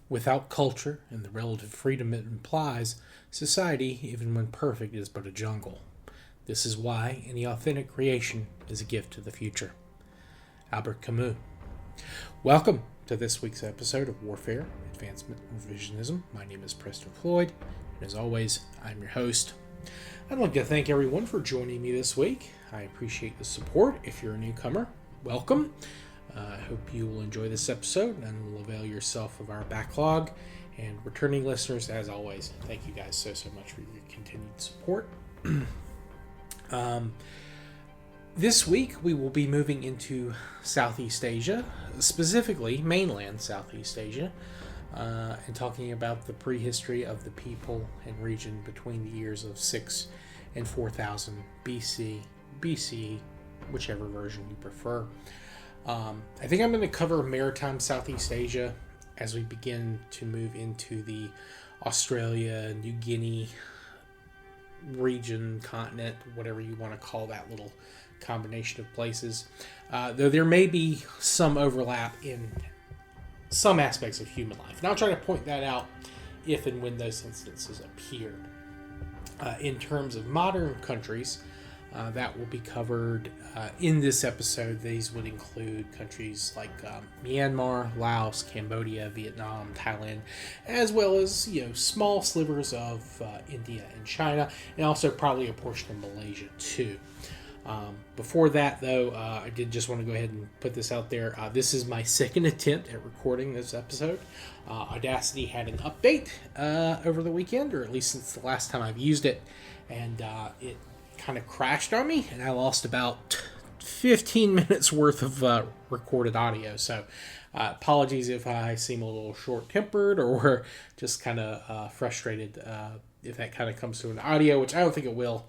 Without culture and the relative freedom it implies, society, even when perfect, is but a jungle. This is why any authentic creation is a gift to the future. Albert Camus. Welcome to this week's episode of Warfare, Advancement, and Revisionism. My name is Preston Floyd, and as always, I'm your host. I'd like to thank everyone for joining me this week. I appreciate the support. If you're a newcomer, welcome. I hope you will enjoy this episode and will avail yourself of our backlog. And returning listeners, as always, thank you guys so much for your continued support. This week we will be moving into Southeast Asia, specifically mainland Southeast Asia, and talking about the prehistory of the people and region between the years of 6 and 4000 BC, whichever version you prefer. I think I'm going to cover maritime Southeast Asia as we begin to move into the Australia, New Guinea region, continent, whatever you want to call that little combination of places. Though there may be some overlap in some aspects of human life. And I'll try to point that out if and when those instances appear. In terms of modern countries, that will be covered in this episode. These would include countries like Myanmar, Laos, Cambodia, Vietnam, Thailand, as well as small slivers of India and China, and also probably a portion of Malaysia too. Before that, though, I did just want to go ahead and put this out there. This is my second attempt at recording this episode. Audacity had an update over the weekend, or at least since the last time I've used it, and it kind of crashed on me, and I lost about 15 minutes worth of recorded audio. So apologies if I seem a little short-tempered or just kind of frustrated if that kind of comes through in the audio, which I don't think it will.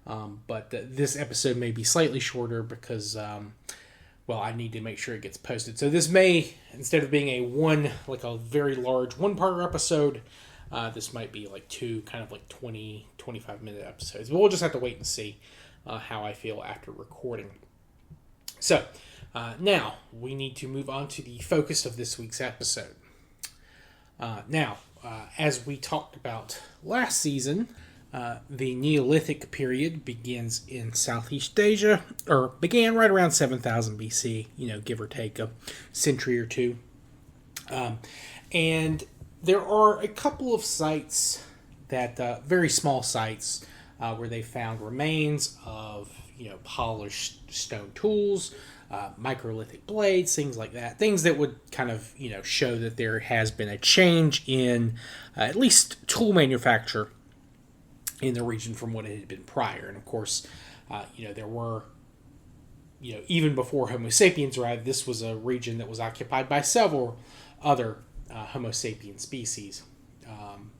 But this episode may be slightly shorter because, I need to make sure it gets posted. So this may, instead of being a very large one-part episode, this might be like two kind of like 20, 25-minute episodes. But we'll just have to wait and see how I feel after recording. So now we need to move on to the focus of this week's episode. As we talked about last season, the Neolithic period begins in Southeast Asia, or began right around 7000 BC, give or take a century or two. And there are a couple of sites that, very small sites, where they found remains of, polished stone tools, microlithic blades, things like that. Things that would kind of, show that there has been a change in at least tool manufacture in the region from what it had been prior. And of course, there were, even before Homo sapiens arrived, this was a region that was occupied by several other Homo sapien species.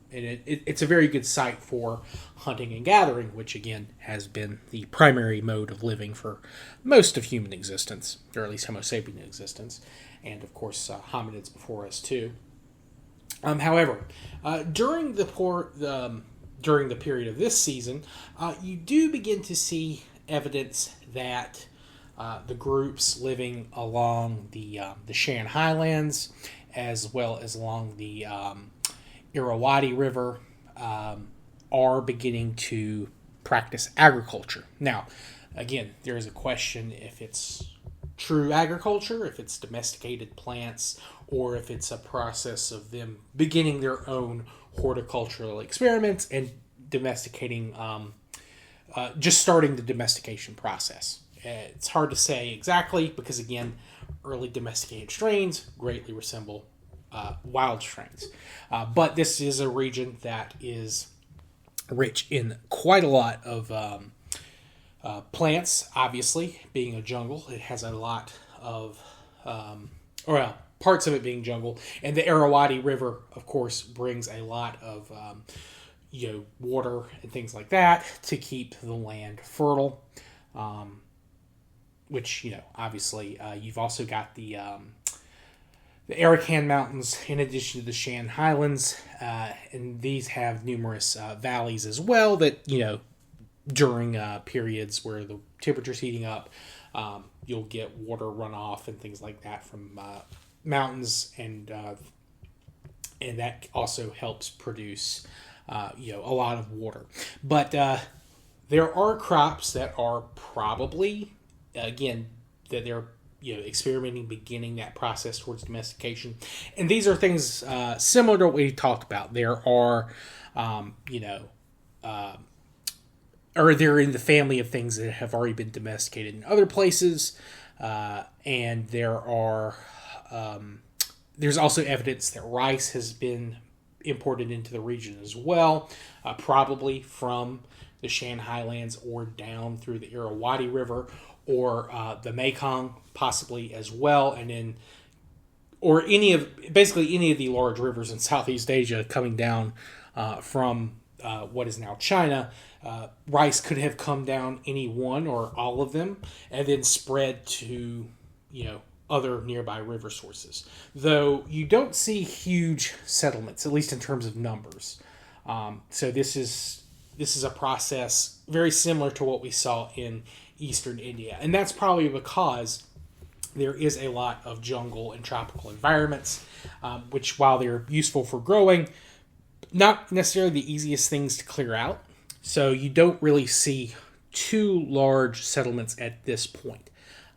And it's a very good site for hunting and gathering, which again has been the primary mode of living for most of human existence, or at least Homo sapien existence, and of course hominids before us too. However, during the period of this season, you do begin to see evidence that the groups living along the Shan Highlands, as well as along the Irrawaddy River, are beginning to practice agriculture. Now, again, there is a question if it's true agriculture, if it's domesticated plants, or if it's a process of them beginning their own horticultural experiments and domesticating, just starting the domestication process. It's hard to say exactly because, again, early domesticated strains greatly resemble wild strains. But this is a region that is rich in quite a lot of plants, obviously, being a jungle. It has a lot of, parts of it being jungle. And the Irrawaddy River, of course, brings a lot of, water and things like that to keep the land fertile. Which, obviously, you've also got the Arakan Mountains in addition to the Shan Highlands, and these have numerous valleys as well that, during periods where the temperature's heating up, you'll get water runoff and things like that from mountains and and that also helps produce a lot of water. But there are crops that are probably, again, that they're experimenting, beginning that process towards domestication, and these are things similar to what we talked about. There are, or they're in the family of things that have already been domesticated in other places, and there's also evidence that rice has been imported into the region as well, probably from the Shan Highlands or down through the Irrawaddy River or the Mekong, possibly as well, and then or any of the large rivers in Southeast Asia coming down from what is now China. Rice could have come down any one or all of them and then spread to other nearby river sources, though you don't see huge settlements, at least in terms of numbers. So this is a process very similar to what we saw in eastern India, and that's probably because there is a lot of jungle and tropical environments, which, while they're useful for growing, not necessarily the easiest things to clear out. So you don't really see too large settlements at this point.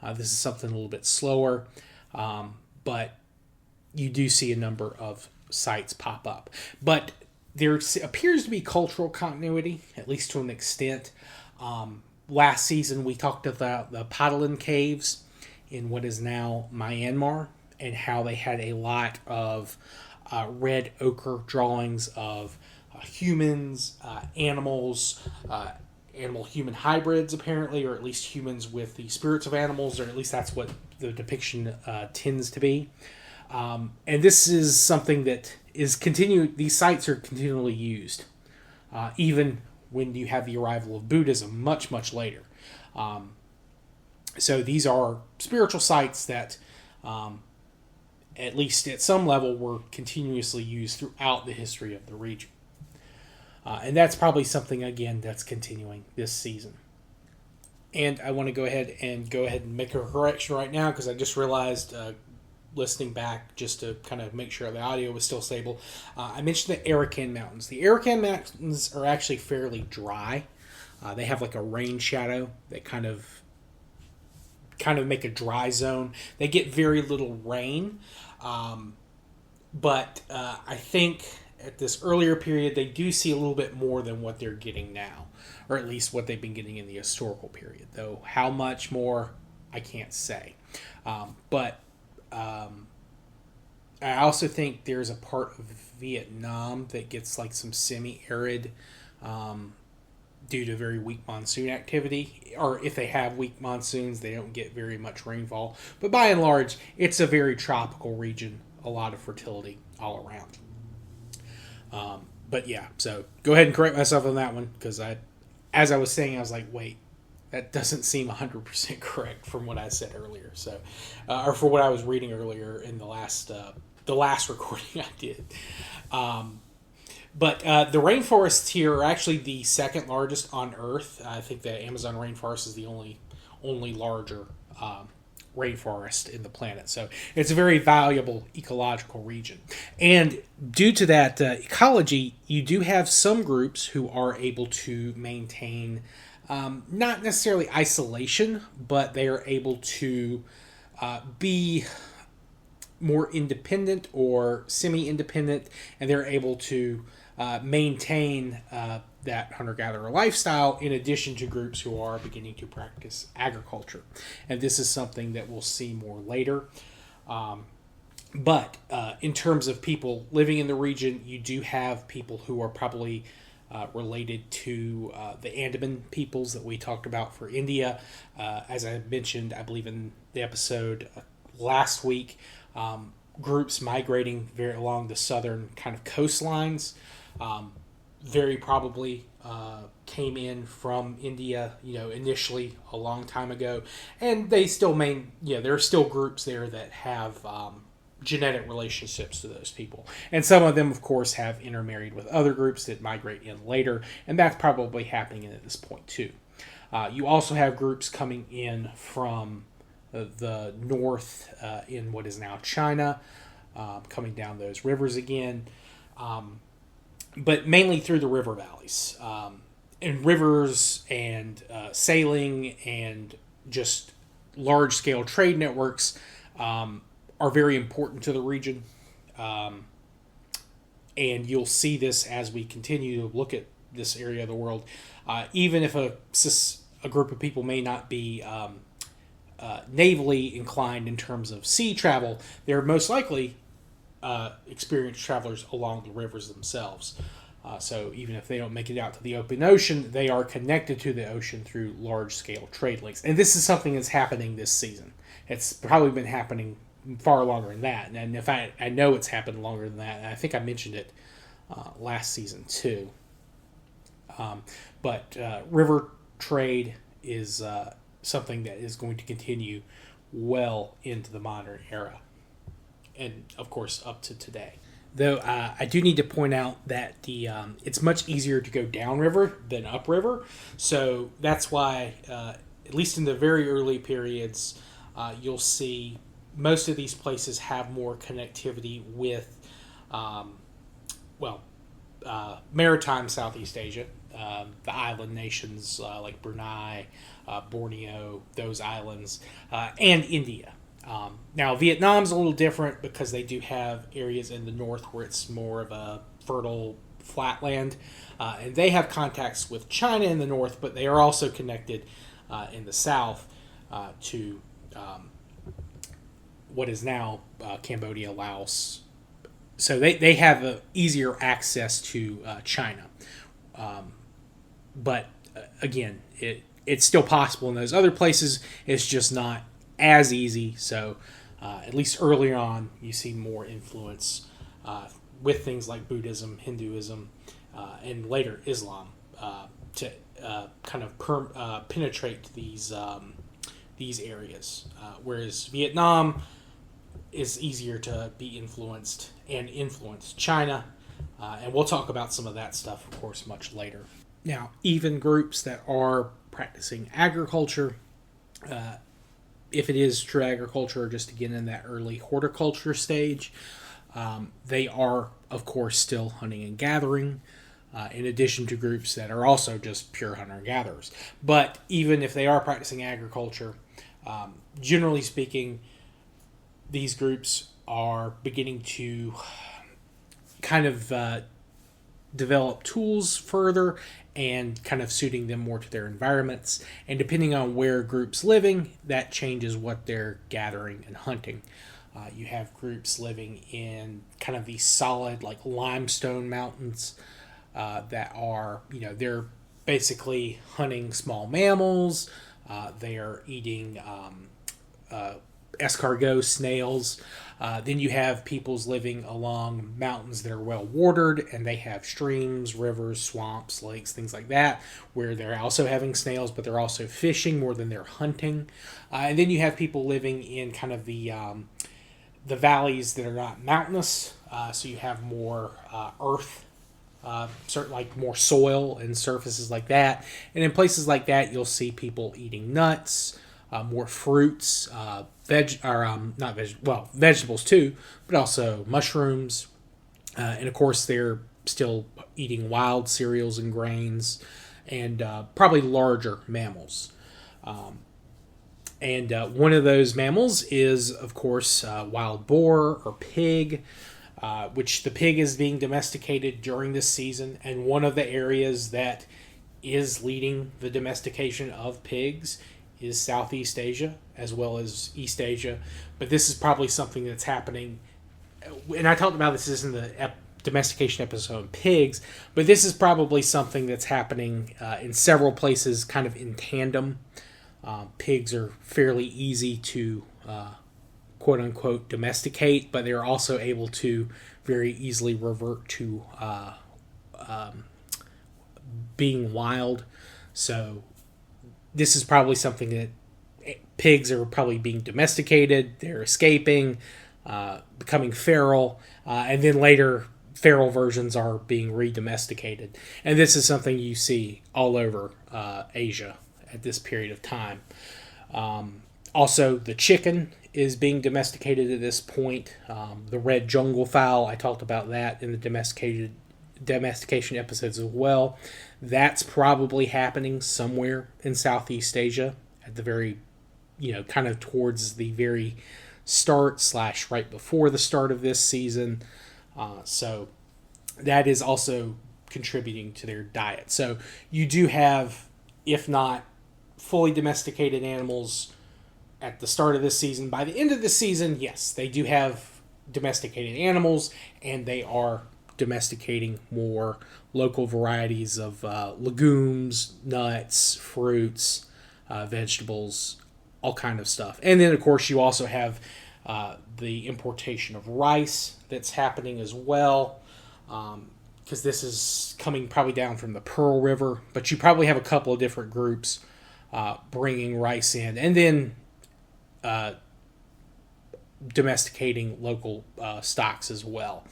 This is something a little bit slower, but you do see a number of sites pop up. But there appears to be cultural continuity, at least to an extent. Last season, we talked about the Patalan caves in what is now Myanmar, and how they had a lot of red ochre drawings of humans, animals, animal-human hybrids, apparently, or at least humans with the spirits of animals, or at least that's what the depiction tends to be. And this is something that is these sites are continually used, even when you have the arrival of Buddhism much, much later. So these are spiritual sites that, at least at some level, were continuously used throughout the history of the region. And that's probably something, again, that's continuing this season. And I want to go ahead and make a correction right now, because I just realized, listening back just to kind of make sure the audio was still stable, I mentioned the Arakan Mountains. The Arakan Mountains are actually fairly dry. They have like a rain shadow that kind of make a dry zone. They get very little rain, but I think at this earlier period they do see a little bit more than what they're getting now, or at least what they've been getting in the historical period. Though how much more, I can't say. But I also think there's a part of Vietnam that gets like some semi-arid due to very weak monsoon activity, or if they have weak monsoons, they don't get very much rainfall. But by and large, it's a very tropical region, a lot of fertility all around. But yeah, so go ahead and correct myself on that one, because as I was saying, I was like, wait, that doesn't seem 100% correct from what I said earlier. So, or for what I was reading earlier in the last recording I did. But the rainforests here are actually the second largest on Earth. I think the Amazon rainforest is the only larger rainforest in the planet. So it's a very valuable ecological region. And due to that ecology, you do have some groups who are able to maintain not necessarily isolation, but they are able to be more independent or semi-independent, and they're able to maintain that hunter-gatherer lifestyle, in addition to groups who are beginning to practice agriculture. And this is something that we'll see more later. But in terms of people living in the region, you do have people who are probably related to the Andaman peoples that we talked about for India. As I mentioned, I believe in the episode last week, groups migrating along the southern kind of coastlines very probably came in from India, initially a long time ago, and they still there are still groups there that have genetic relationships to those people, and some of them, of course, have intermarried with other groups that migrate in later, and that's probably happening at this point too. You also have groups coming in from the north in what is now China, coming down those rivers again, but mainly through the river valleys. And rivers and sailing and just large-scale trade networks are very important to the region. And you'll see this as we continue to look at this area of the world. Even if a group of people may not be navally inclined in terms of sea travel, they're most likely experienced travelers along the rivers themselves. So even if they don't make it out to the open ocean, they are connected to the ocean through large-scale trade links. And this is something that's happening this season. It's probably been happening far longer than that. And if I know it's happened longer than that, and I think I mentioned it last season too. But river trade is something that is going to continue well into the modern era. And, of course, up to today. Though I do need to point out that it's much easier to go downriver than upriver. So that's why, at least in the very early periods, you'll see most of these places have more connectivity with, maritime Southeast Asia, the island nations like Brunei, Borneo, those islands, and India. Now, Vietnam's a little different because they do have areas in the north where it's more of a fertile flatland, and they have contacts with China in the north, but they are also connected in the south to what is now Cambodia, Laos. So they have easier access to China. But again, it's still possible in those other places. It's just not as easy. So at least earlier on, you see more influence with things like Buddhism, Hinduism, and later Islam to kind of penetrate these areas. Whereas Vietnam is easier to be influenced and influence China. And we'll talk about some of that stuff, of course, much later. Now, even groups that are practicing agriculture, if it is true agriculture, or just again in that early horticulture stage, they are, of course, still hunting and gathering, in addition to groups that are also just pure hunter-gatherers. But even if they are practicing agriculture, generally speaking, these groups are beginning to kind of develop tools further and kind of suiting them more to their environments. And depending on where groups living, that changes what they're gathering and hunting. You have groups living in kind of these solid, like limestone mountains that are, they're basically hunting small mammals. They are eating escargot, snails. Then you have peoples living along mountains that are well watered, and they have streams, rivers, swamps, lakes, things like that, where they're also having snails, but they're also fishing more than they're hunting. And then you have people living in kind of the valleys that are not mountainous, so you have more earth, certain like more soil and surfaces like that. And in places like that, you'll see people eating nuts, more fruits, vegetables too, but also mushrooms. And of course, they're still eating wild cereals and grains, and probably larger mammals. And one of those mammals is, of course, wild boar or pig, which the pig is being domesticated during this season. And one of the areas that is leading the domestication of pigs is Southeast Asia, as well as East Asia. But this is probably something that's happening, and I talked about this in the domestication episode on pigs, but this is probably something that's happening in several places, kind of in tandem. Pigs are fairly easy to quote-unquote domesticate, but they're also able to very easily revert to being wild. So this is probably something that pigs are probably being domesticated, they're escaping, becoming feral, and then later feral versions are being re-domesticated. And this is something you see all over Asia at this period of time. Also, the chicken is being domesticated at this point. The red jungle fowl, I talked about that in the domestication episodes as well. That's probably happening somewhere in Southeast Asia at the very, kind of towards the very start / right before the start of this season. So that is also contributing to their diet. So you do have, if not fully domesticated animals at the start of this season, by the end of the season, yes, they do have domesticated animals, and they are domesticating more local varieties of legumes, nuts, fruits, vegetables, all kind of stuff. And then, of course, you also have the importation of rice that's happening as well, because this is coming probably down from the Pearl River. But you probably have a couple of different groups bringing rice in, and then domesticating local stocks as well.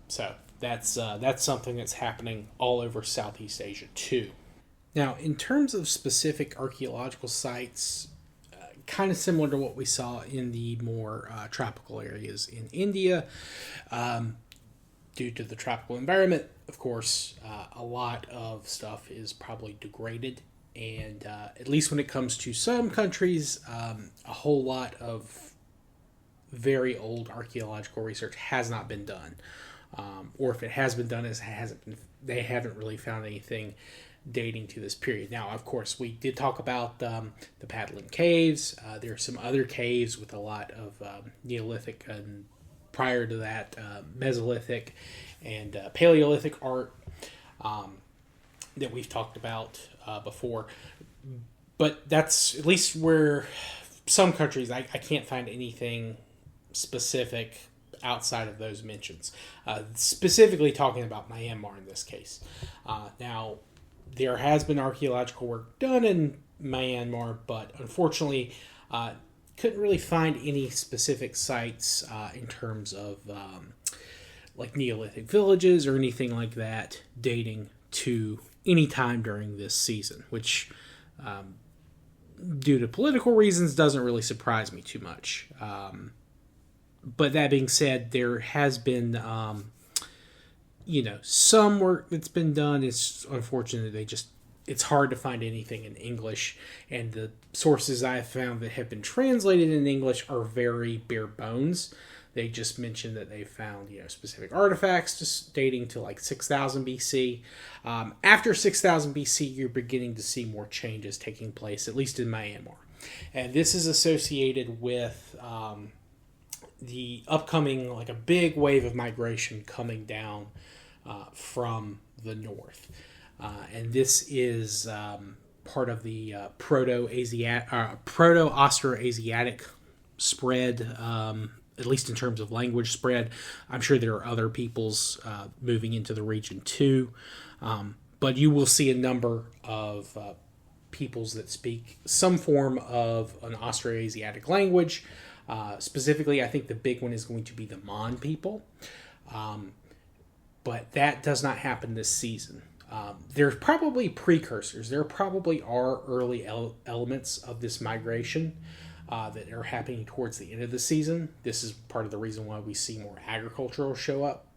So that's something that's happening all over Southeast Asia too. Now, in terms of specific archaeological sites, kind of similar to what we saw in the more tropical areas in India, due to the tropical environment, of course, a lot of stuff is probably degraded. And at least when it comes to some countries, a whole lot of very old archaeological research has not been done. Or if it has been done, they haven't really found anything dating to this period. Now, of course, we did talk about the Paddling Caves. There are some other caves with a lot of Neolithic and prior to that Mesolithic and Paleolithic art that we've talked about before. But that's at least where some countries, I can't find anything specific outside of those mentions. Specifically talking about Myanmar in this case. Now, there has been archaeological work done in Myanmar, but unfortunately couldn't really find any specific sites in terms of like Neolithic villages or anything like that dating to any time during this season, which due to political reasons doesn't really surprise me too much. But that being said, there has been some work that's been done. It's unfortunate it's hard to find anything in English, and the sources I've found that have been translated in English are very bare bones. They just mention that they found specific artifacts just dating to like 6000 BC. After 6000 BC, you're beginning to see more changes taking place, at least in Myanmar, and this is associated with the upcoming, like a big wave of migration coming down from the north. And this is part of the Proto-Austroasiatic spread, at least in terms of language spread. I'm sure there are other peoples moving into the region too. But you will see a number of peoples that speak some form of an Austroasiatic language. Specifically, I think the big one is going to be the Mon people. But that does not happen this season. There's probably precursors. There probably are early elements of this migration that are happening towards the end of the season. This is part of the reason why we see more agricultural show up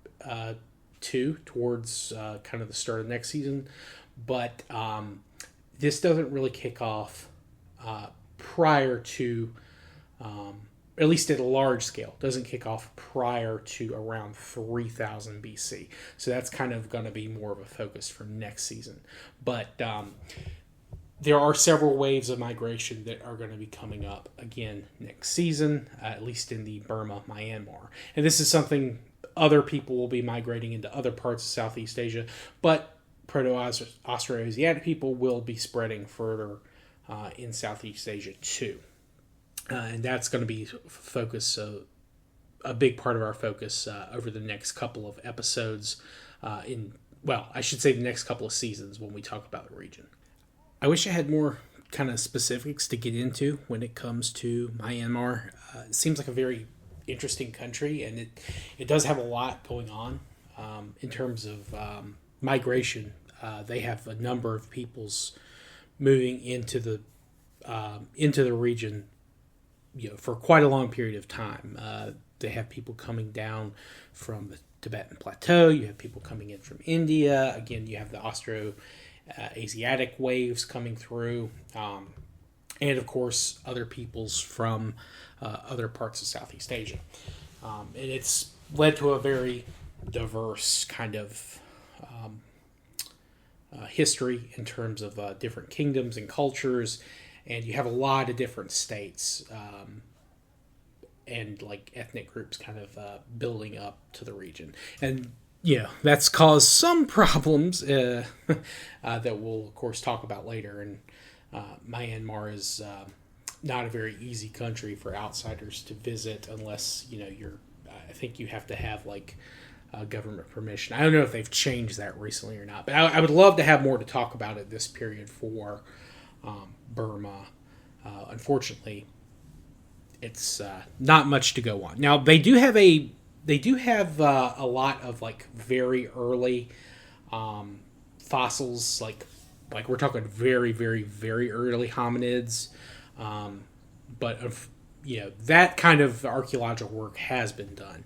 too towards kind of the start of next season. But this doesn't really kick off prior to... at least at a large scale, doesn't kick off prior to around 3000 BC. So that's kind of going to be more of a focus for next season. But there are several waves of migration that are going to be coming up again next season, at least in the Burma, Myanmar. And this is something other people will be migrating into other parts of Southeast Asia, but Proto-Austroasiatic people will be spreading further in Southeast Asia too. And that's going to be a big part of our focus over the next couple of episodes I should say the next couple of seasons when we talk about the region. I wish I had more kind of specifics to get into when it comes to Myanmar. It seems like a very interesting country, and it does have a lot going on in terms of migration. They have a number of peoples moving into the region for quite a long period of time. They have people coming down from the Tibetan Plateau. You have people coming in from India. Again, you have the Austro-Asiatic waves coming through. And, of course, other peoples from other parts of Southeast Asia. And it's led to a very diverse kind of history in terms of different kingdoms and cultures. And you have a lot of different states and like ethnic groups kind of building up to the region. And, that's caused some problems that we'll, of course, talk about later. And Myanmar is not a very easy country for outsiders to visit unless, I think you have to have like government permission. I don't know if they've changed that recently or not, but I would love to have more to talk about at this period for Burma. Unfortunately, it's not much to go on. Now they do have a lot of like very early fossils, like we're talking very, very, very early hominids, but that kind of archaeological work has been done.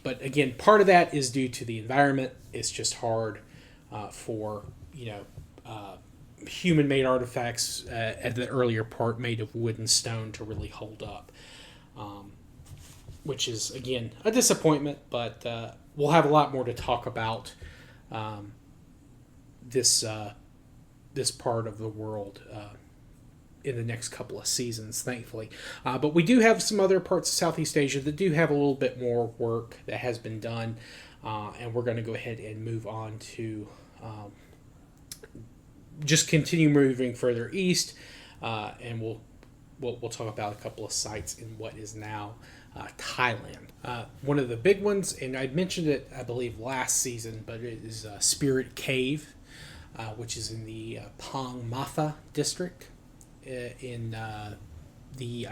But again, part of that is due to the environment. It's just hard for human-made artifacts at the earlier part made of wood and stone to really hold up, which is again a disappointment. But we'll have a lot more to talk about this part of the world in the next couple of seasons, thankfully. But we do have some other parts of Southeast Asia that do have a little bit more work that has been done, and we're going to go ahead and move on to just continue moving further east, and we'll talk about a couple of sites in what is now Thailand. One of the big ones, and I mentioned it, I believe, last season, but it is Spirit Cave, which is in the Pang Matha district in I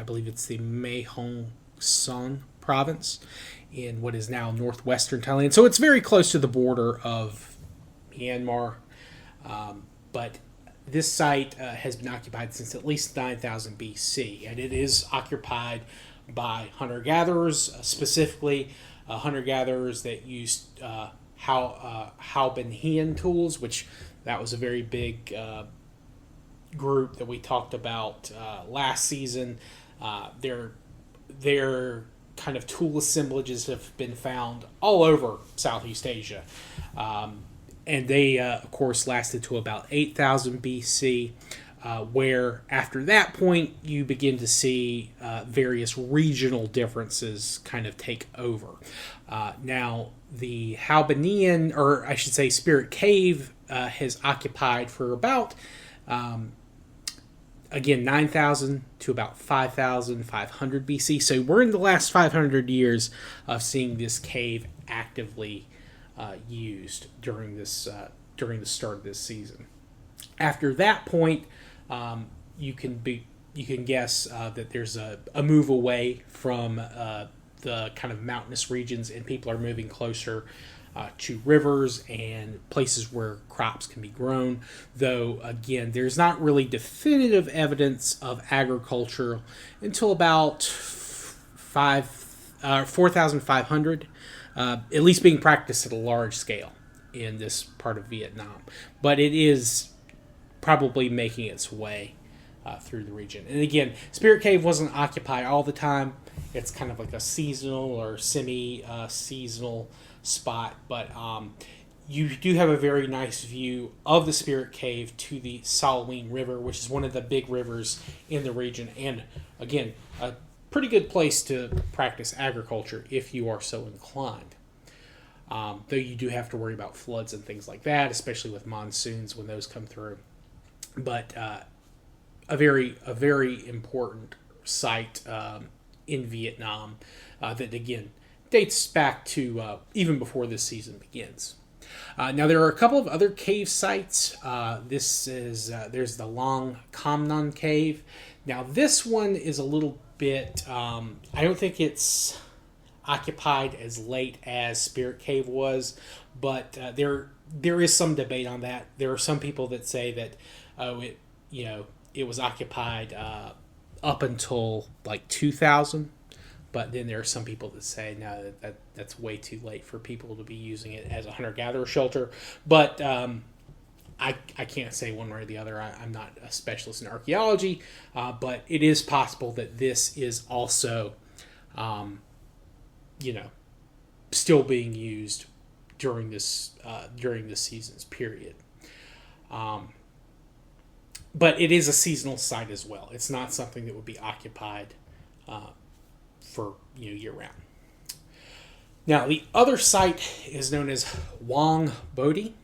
believe it's the Mae Hong Son province in what is now northwestern Thailand. So it's very close to the border of Myanmar. But this site has been occupied since at least 9,000 BC, and it is occupied by hunter-gatherers, specifically hunter-gatherers that used Hao Ben Hien tools, which that was a very big group that we talked about last season. Their kind of tool assemblages have been found all over Southeast Asia. And they, of course, lasted to about 8,000 BC, where after that point you begin to see various regional differences kind of take over. Now, the Halbanian, or I should say Spirit Cave, has occupied for about, again, 9,000 to about 5,500 BC. So we're in the last 500 years of seeing this cave actively used during the start of this season. After that point, you can guess that there's a move away from the kind of mountainous regions, and people are moving closer to rivers and places where crops can be grown. Though again, there's not really definitive evidence of agriculture until about 4,500. At least being practiced at a large scale in this part of Vietnam. But it is probably making its way through the region. And again, Spirit Cave wasn't occupied all the time. It's kind of like a seasonal or semi-seasonal spot. But you do have a very nice view of the Spirit Cave to the Salween River, which is one of the big rivers in the region. And again, a pretty good place to practice agriculture if you are so inclined. Though you do have to worry about floods and things like that, especially with monsoons when those come through. But a very important site in Vietnam that again dates back to even before this season begins. Now there are a couple of other cave sites. There's the Long Kam Non Cave. Now this one is a little bit, I don't think it's occupied as late as Spirit Cave was, but there is some debate on that. There are some people that say that it was occupied up until like 2000. But then there are some people that say no, that's way too late for people to be using it as a hunter-gatherer shelter. But I can't say one way or the other. I'm not a specialist in archaeology, but it is possible that this is also, still being used during this season's period. But it is a seasonal site as well. It's not something that would be occupied for year round. Now the other site is known as Wang Bodhi,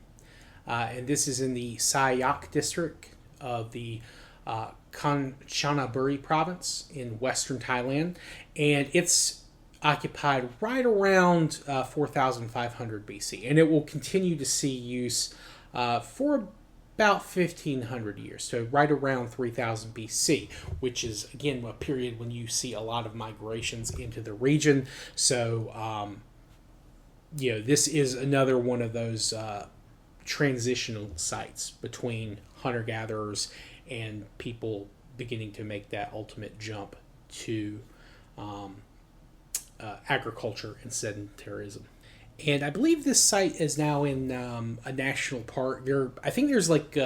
and this is in the Sayak district of the Kanchanaburi province in western Thailand, and it's occupied right around 4,500 BC, and it will continue to see use for about 1,500 years, so right around 3,000 BC, which is, again, a period when you see a lot of migrations into the region. So, this is another one of those transitional sites between hunter-gatherers and people beginning to make that ultimate jump to agriculture and sedentarism. And I believe this site is now in a national park. I think there's like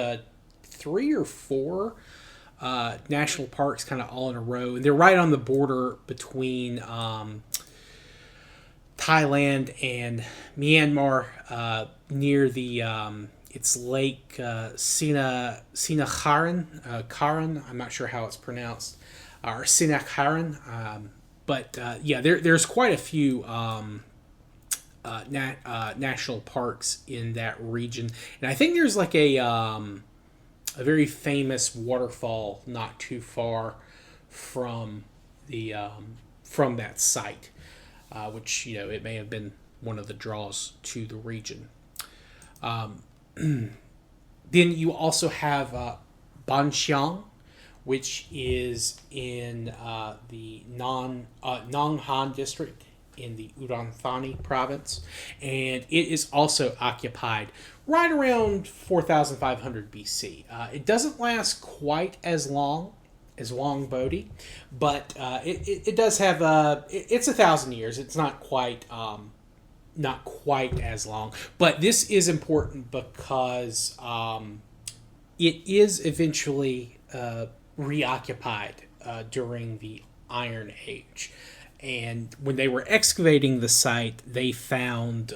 3 or 4 national parks kind of all in a row. And they're right on the border between Thailand and Myanmar, near the it's Lake Sinakharan. Karan, I'm not sure how it's pronounced, or Sinakharan. There's quite a few national parks in that region, and I think there's like a very famous waterfall not too far from that site, which it may have been one of the draws to the region. Then you also have Ban Xiang, which is in the Nong Han district in the Udon Thani province, and it is also occupied right around 4,500 BC. It doesn't last quite as long as Wang Bodhi, but it does have it's 1,000 years. It's not quite as long, but this is important because it is eventually reoccupied during the Iron Age. And when they were excavating the site, they found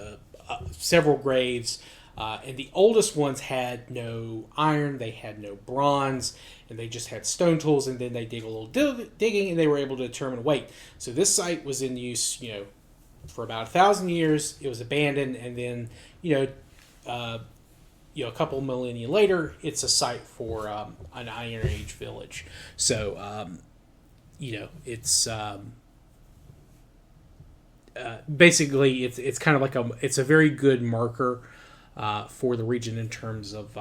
several graves, and the oldest ones had no iron, they had no bronze, and they just had stone tools. And then they did a little digging, and they were able to determine weight. So this site was in use, for about 1,000 years. It was abandoned, and then, a couple millennia later, it's a site for an Iron Age village. So, it's basically it's kind of like it's a very good marker for the region in terms of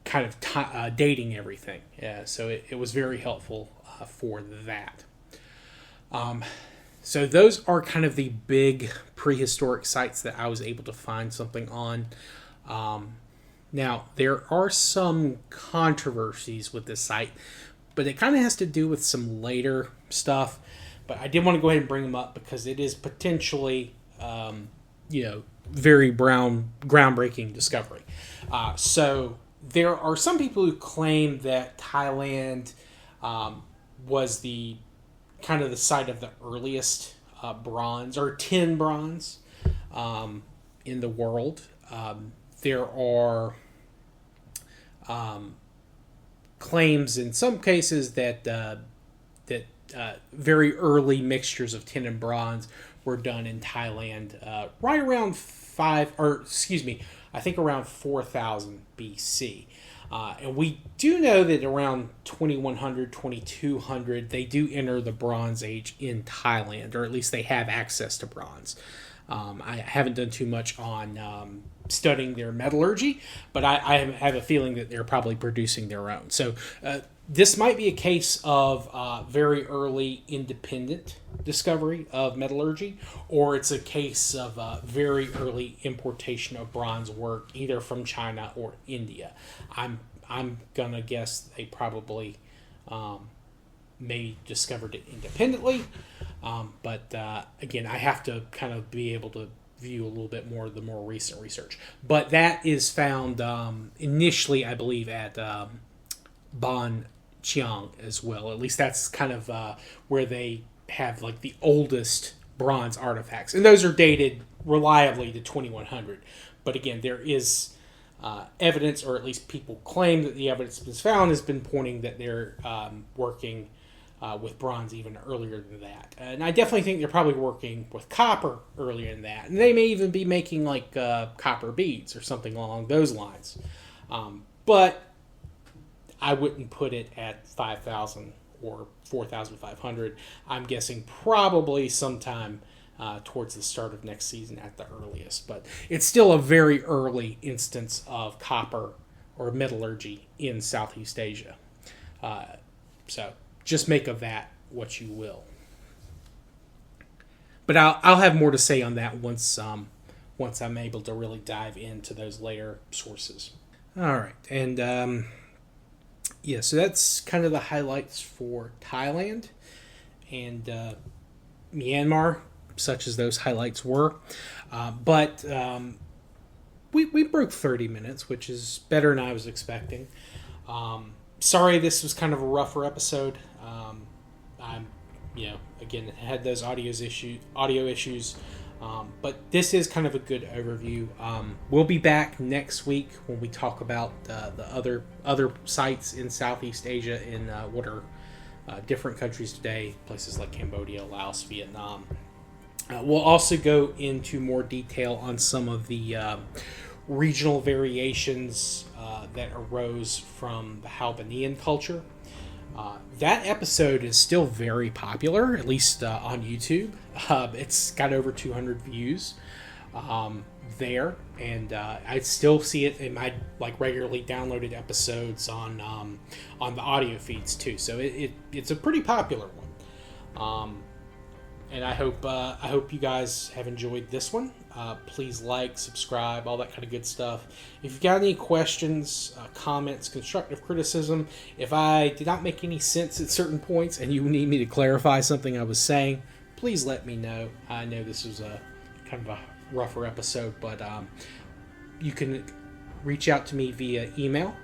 kind of dating everything. Yeah, so it was very helpful for that. So those are kind of the big prehistoric sites that I was able to find something on. Now, there are some controversies with this site, but it kind of has to do with some later stuff. But I did want to go ahead and bring them up because it is potentially, very groundbreaking discovery. So there are some people who claim that Thailand was the kind of the site of the earliest bronze or tin bronze in the world. There are claims in some cases that very early mixtures of tin and bronze were done in Thailand right around around 4,000 BC. And we do know that around 2100, 2200, they do enter the Bronze Age in Thailand, or at least they have access to bronze. I haven't done too much on studying their metallurgy, but I have a feeling that they're probably producing their own. So this might be a case of very early independent discovery of metallurgy, or it's a case of very early importation of bronze work, either from China or India. I'm gonna guess they probably maybe discovered it independently. But again, I have to kind of be able to view a little bit more of the more recent research. But that is found initially, I believe, at Ban Chiang as well. At least that's kind of where they have like the oldest bronze artifacts. And those are dated reliably to 2100. But again, there is evidence, or at least people claim that the evidence that's found has been pointing that they're working with bronze even earlier than that. And I definitely think they're probably working with copper earlier than that. And they may even be making like copper beads or something along those lines. But I wouldn't put it at 5,000 or 4,500. I'm guessing probably sometime towards the start of next season at the earliest. But it's still a very early instance of copper or metallurgy in Southeast Asia. So just make of that what you will. But I'll have more to say on that once I'm able to really dive into those later sources. All right, and yeah, so that's kind of the highlights for Thailand and Myanmar, such as those highlights were. But we broke 30 minutes, which is better than I was expecting. Sorry, this was kind of a rougher episode. I'm, again, had those audio issues. But this is kind of a good overview. We'll be back next week when we talk about the other sites in Southeast Asia in what are different countries today, places like Cambodia, Laos, Vietnam. We'll also go into more detail on some of the regional variations that arose from the Halbanian culture. That episode is still very popular, at least on YouTube. It's got over 200 views there, and I still see it in my regularly downloaded episodes on the audio feeds too. So it's a pretty popular one. And I hope you guys have enjoyed this one. Please like, subscribe, all that kind of good stuff. If you've got any questions, comments, constructive criticism, if I did not make any sense at certain points and you need me to clarify something I was saying, please let me know. I know this was a kind of a rougher episode, but you can reach out to me via email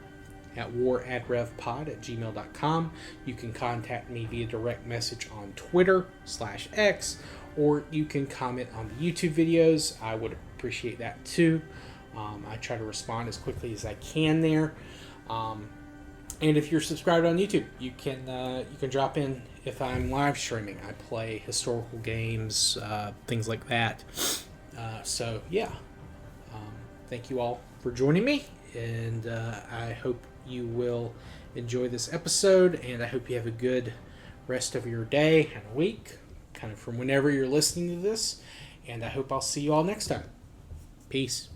at waradrevpod@gmail.com. You can contact me via direct message on Twitter/X, or you can comment on the YouTube videos. I would appreciate that too. I try to respond as quickly as I can there. And if you're subscribed on YouTube, you can drop in if I'm live streaming. I play historical games, things like that. So yeah, thank you all for joining me, and I hope you will enjoy this episode, and I hope you have a good rest of your day and week, kind of from whenever you're listening to this, and I hope I'll see you all next time. Peace.